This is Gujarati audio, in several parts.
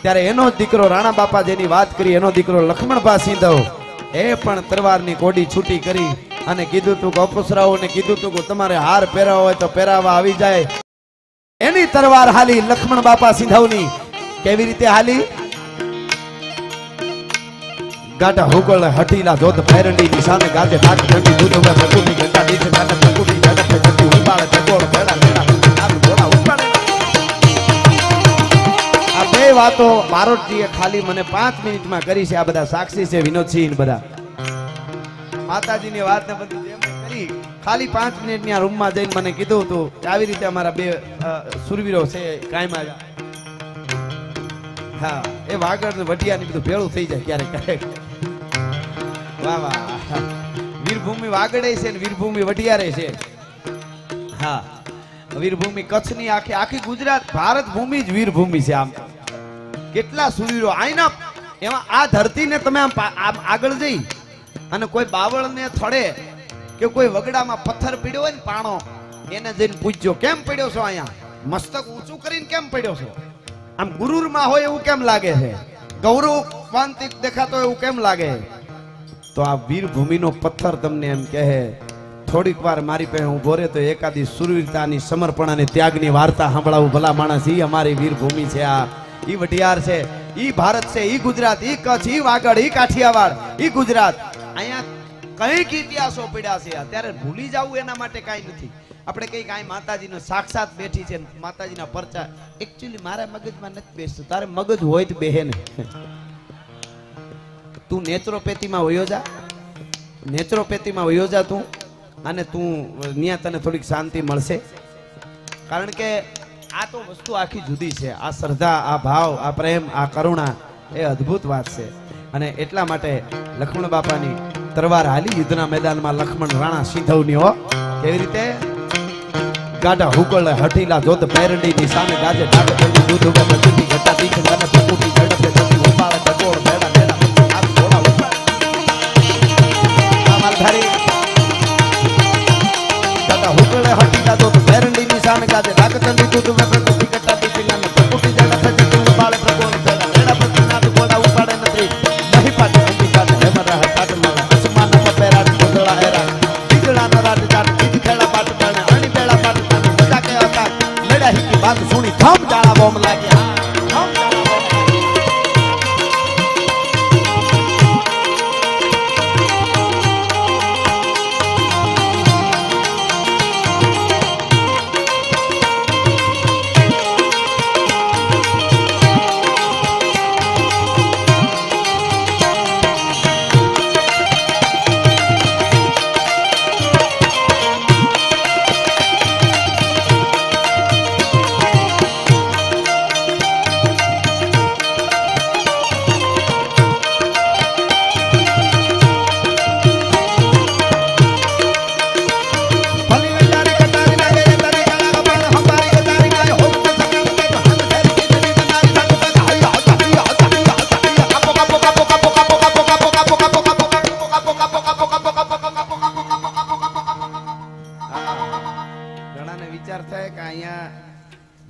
ત્યારે એનો દીકરો રાણા બાપા જેની વાત કરી એનો દીકરો લક્ષ્મણભા સિંધવ એ પણ તરવારની કોડી છૂટી કરી અને કીધું તું કે અપસરાઓને કીધું તું કે તમારે હાર પહેરાવો હોય તો પહેરાવા આવી જાય. એની તરવાર હાલી લક્ષ્મણ બાપા સિંધવની. કેવી રીતે હાલી? ગાટા હુકળ હઠીલા જોત ભૈરંડી ની સામે ગાજે ડાક ઠંડી દૂધ ઉમે પ્રકૃતિ ઘટા દીઠ ગાટા પ્રકૃતિ ઝડપે જતી ઉપાડે ટકોળ ભેડા ભેડા આમ ઘોડા ઉપાડે. આ બે વાતો બારોટજીએ ખાલી મને 5 મિનિટમાં કરી છે. આ બધા સાક્ષી છે, વિનોદસિંહ બધા માતાજીની વાત ને બધી એમ કરી. ખાલી 5 મિનિટની આ રૂમમાં જઈને મને કીધું હતું કે આવી રીતે અમારા બે સુરવીરો છે કાયમ આવ્યા. હા, એ વાગડ ને વઢિયા ને બધું ભેળું થઈ જાય ક્યારેક ક્યારેક. વાહ વાહ, વીરભૂમિ વાગડે છે ને વીરભૂમિ વઢિયારે છે. હા, વીરભૂમિ કચ્છની આખી આખી ગુજરાત ભારત ભૂમિ જ વીરભૂમિ છે. આમ કેટલા સુરવીરો આઈના એમાં આ ધરતીને તમે આમ આગળ જઈ અને કોઈ બાવળને થડે કે કોઈ વગડામાં પથ્થર પડ્યો હોય ને પાણો, એને જઈને પૂછજો કેમ પડ્યો છો અહીંયા? મસ્તક ઊંચું કરીને કેમ પડ્યો છો? આમ ગુરુરમાં હોય એવું કેમ લાગે છે? ગૌરવાન્વિત દેખાતો એવું કેમ લાગે? તો આ વીરભૂમિનો પથ્થર તમને એમ કહે. થોડીક વાર મારી પાસે ઉભો રહે તો એકાદી સુરવીરતાની સમર્પણ અને ત્યાગની વાર્તા સંભળાવું. ભલા માણસ, ઈ અમારી વીરભૂમિ છે. આ ઈ વઢિયાર છે, ઈ ભારત છે, ઈ ગુજરાત, ઈ કચ્છ, ઈ વાગડ, ઈ કાઠિયાવાડ, ઈ ગુજરાત. અહીંયા કઈક ઇતિહાસો પડ્યા છે. અત્યારે ભૂલી જવું એના માટે કાંઈ નથી. આપણે કઈ કાંઈ માતાજીનો સાક્ષાત બેઠી છે, માતાજીના પરચા. એકચ્યુઅલી મારા મગજમાં નથી બેસતું. તારે મગજ હોય તો બેહે ને. તું નેચરોપેથીમાં વયો જા, નેચરોપેથીમાં વયો જા તું, અને તું ત્યાં તને થોડીક શાંતિ મળશે. કારણ કે આ તો વસ્તુ આખી જુદી છે. આ શ્રદ્ધા, આ ભાવ, આ પ્રેમ, આ કરુણા એ અદ્ભુત વાત છે. અને એટલા માટે લક્ષ્મણ બાપાની તરવાર હાલી યુદ્ધના મેદાનમાં લક્ષ્મણ રાણા સિંધવની. હો, કેવી રીતે? ગાઢા હુકળ હઠીલા જોત ભૈરંડી ની સામે ગાજે ડાક ઠંડી દૂધ ઉમે પ્રકૃતિ ઘટા દીઠ ગાને પ્રકૃતિ ઝડપે જતી ઉપાડે ટકોળ ભેડા ભેડા આમ ઘોડા ઉપાડે. આ માલધારી ગાઢા હુકળ હઠીલા જોત ભૈરંડી ની સામે ગાજે ડાક ઠંડી દૂધ ઉમે પ્રકૃતિ ઘટા દીઠ ગાને પ્રકૃતિ ઝડપે જતી ઉપાડે ટકોળ ભેડા ભેડા પ્રતિનાથ ઘોડા ઉપાડે નથી નહીં પાડે અંબી કાઢે હેમર રહે કાઢમાં અસમાનમાં પેરાડ ગોદળા હેરા બીજળાનો રાત જાટ બીજ ખેડા પાટ પાણે અણી બેડા પાટ बात सुनी थम जाना बम लागे.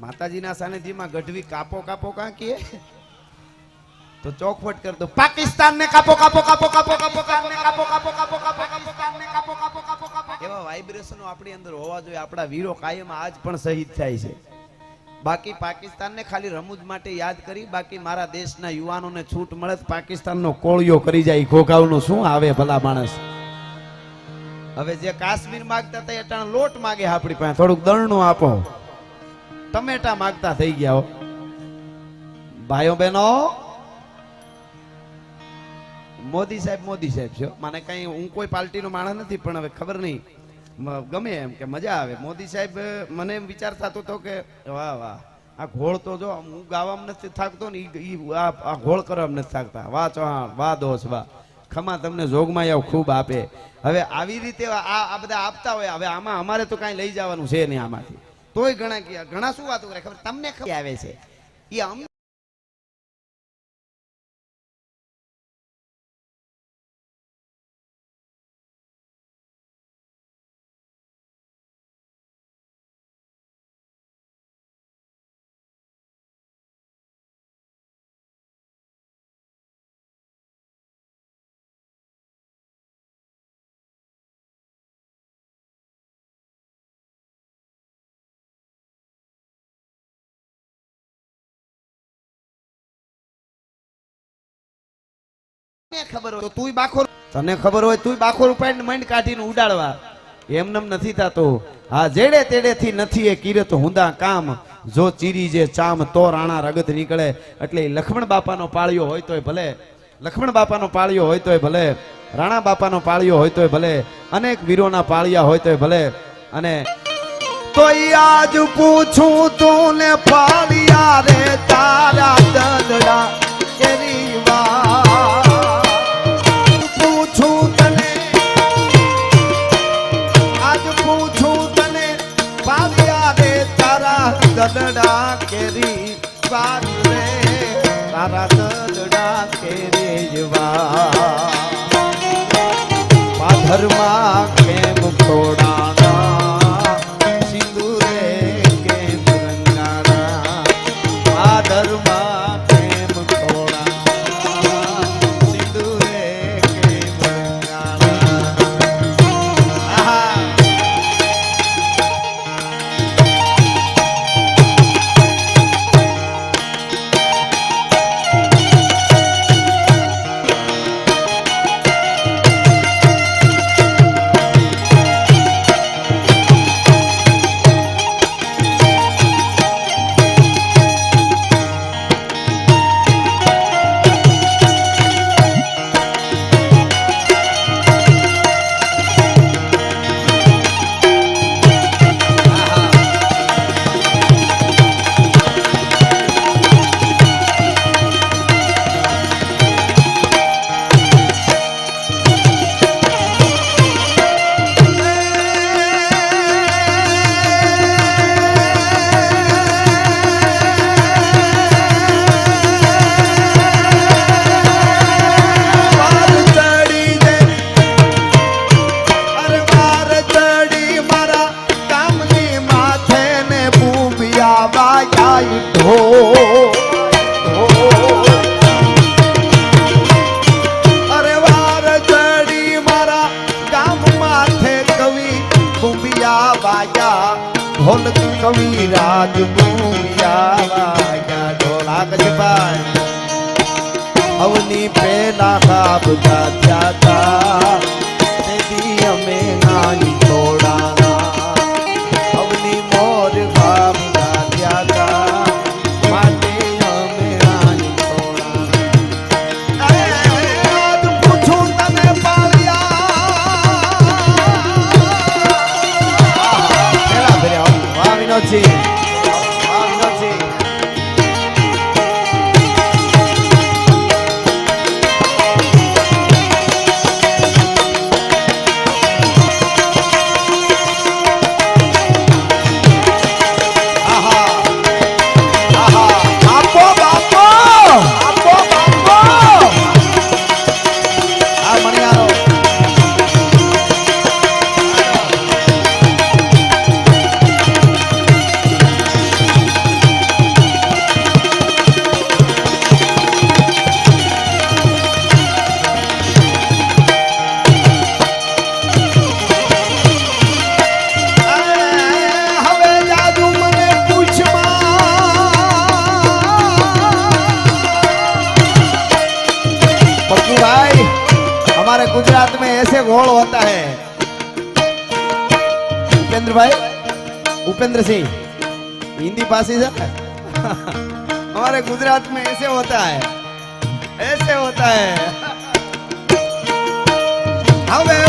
માતાજીના સાનિધ્યમાં ગઢવી કાપો કાપો કાં કહે તો ચોખવટ કર દો. પાકિસ્તાન ને કાપો કાપો કાપો કાપો કાપો કાપો કાપો કાપો કાપો પાકિસ્તાન ને કાપો કાપો કાપો કાપો. એવા વાઇબ્રેશનો આપણી અંદર હોવા જોઈએ. આપણા વીરો કાયમ આજ પણ શહીદ થાય છે. બાકી પાકિસ્તાનને ખાલી રમૂજ માટે યાદ કરી, બાકી મારા દેશના યુવાનોને છૂટ મળે તો પાકિસ્તાનનો કોળિયો કરી જાય. ઘોઘાવનું શું આવે ભલા માણસ. હવે જે કાશ્મીર માંગતા હતા એટાણ લોટ માંગે આપણી પાસે. થોડુંક દળનું આપો. ટમેટા માંગતા થઈ ગયા. હો ભાઈઓ બહેનો, મોદી સાહેબ છે. મને કઈ હું કોઈ પાર્ટીનો માણસ નથી, પણ હવે ખબર નહીં ગમે એમ કે મજા આવે. મોદી સાહેબ મને એમ વિચાર થતો હતો કે વાહ વાહ, આ ઘોળ તો જો હું ગાવામાં નથી થાકતો ને આ ઘોળ કરવામાં નથી થાકતા. વાહ ચૌહાણ, વાહ દોસ્ત, વાહ ખમા તમને જોગમાં આવ ખૂબ આપે. હવે આવી રીતે આ બધા આપતા હોય. હવે આમાં અમારે તો કાંઈ લઈ જવાનું છે નહીં આમાંથી. તોય ઘણા શું વાતો કરે ખબર? તમને ખબર આવે છે એ ખબર હોય તો તું બાખોર, તને ખબર હોય તું બાખોર ઉપાડીને મંડ કાઢીને ઉડાડવા. એમનેમ નથી થતું. હા, જેડે તેડેથી નથી એ કિરત હુંદા કામ, જો ચીરી જે ચામ તો રાણા રગત નીકળે. એટલે લક્ષ્મણ બાપાનો પાળ્યો હોય તોય ભલે, લક્ષ્મણ બાપાનો પાળ્યો હોય તોય ભલે, રાણા બાપાનો પાળ્યો હોય તોય ભલે, અનેક વીરોના પાળ્યા હોય તોય ભલે. અને તો આજ પૂછું તું ને પાળ્યા રે તારા દલડા કેરી વાત, પૂછું તને આજ પૂછું તને પાળ્યા રે તારા દલડા કેરી વાત રે, તારા દલડા કેરી વાત. પાથરમાં કેમ થોડાના સિંદૂરે કેમ રંગાના, પાથરમાં કેમ થોડાના સિંદૂરે કેમ રંગાના. આહા, અરે વાર ચડી મારા ગામ માથે કવિ કુંભિયા વાયા, ઢોલ કવિ રાજ કુંભિયા વાયા. ઢોલાક જપાય અવની પેલા કાબતા થયા, તેથી અમે નાની થોડાના અવની મોર કાબતા થયા, માટે અમે નાની થોડાના. આજ પૂછું તને પાળ્યા, વાહ વિનોદજી, વાહ વિનોદજી. हमारे गुजरात में ऐसे घोल होता है, उपेंद्र भाई, उपेंद्र सिंह हिंदी भाषी से हमारे गुजरात में ऐसे होता है, ऐसे होता है. हमें